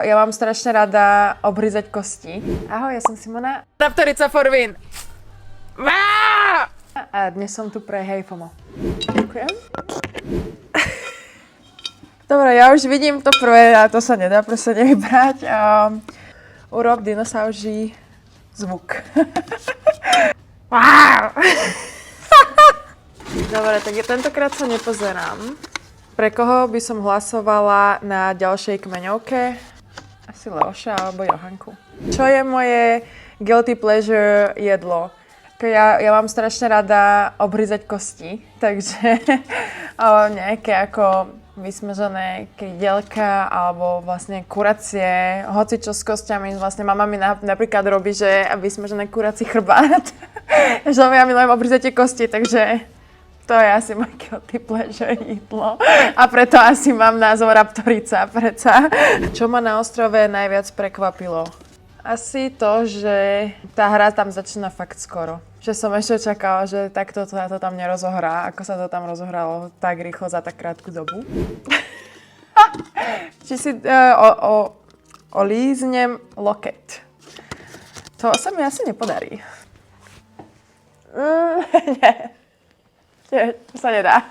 Ja mám strašne rada obhryzať kosti. Ahoj, ja som Simona. Raptorica for win! A dnes som tu pre Hej FOMO. Ďakujem. Dobre, ja už vidím to prvé a to sa nedá proste nevybrať. Urob dinosauří zvuk. Dobre, tak tentokrát sa nepozerám. Pre koho by som hlasovala na ďalšej kmeňovke? Asi Leoša alebo Johanku. Čo je moje guilty pleasure jedlo? Ja mám strašne rada obhryzať kosti, takže nejaké ako vysmažené krídelka alebo vlastne kuracie, hocičo s kostiami. Vlastne mama mi napríklad robí, že vysmažené kurací chrbát. Že ja milujem obhryzať tie kosti, takže to je asi môj guilty pleasure jedlo. A preto asi mám názov Raptorica, predsa. Čo ma na ostrove najviac prekvapilo? Asi to, že tá hra tam začína fakt skoro. Že som ešte čakala, že takto sa to tam nerozohrá, ako sa to tam rozohralo tak rýchlo za tak krátku dobu. Či si olíznem loket. To sa mi asi nepodarí. Nie, to sa nedá.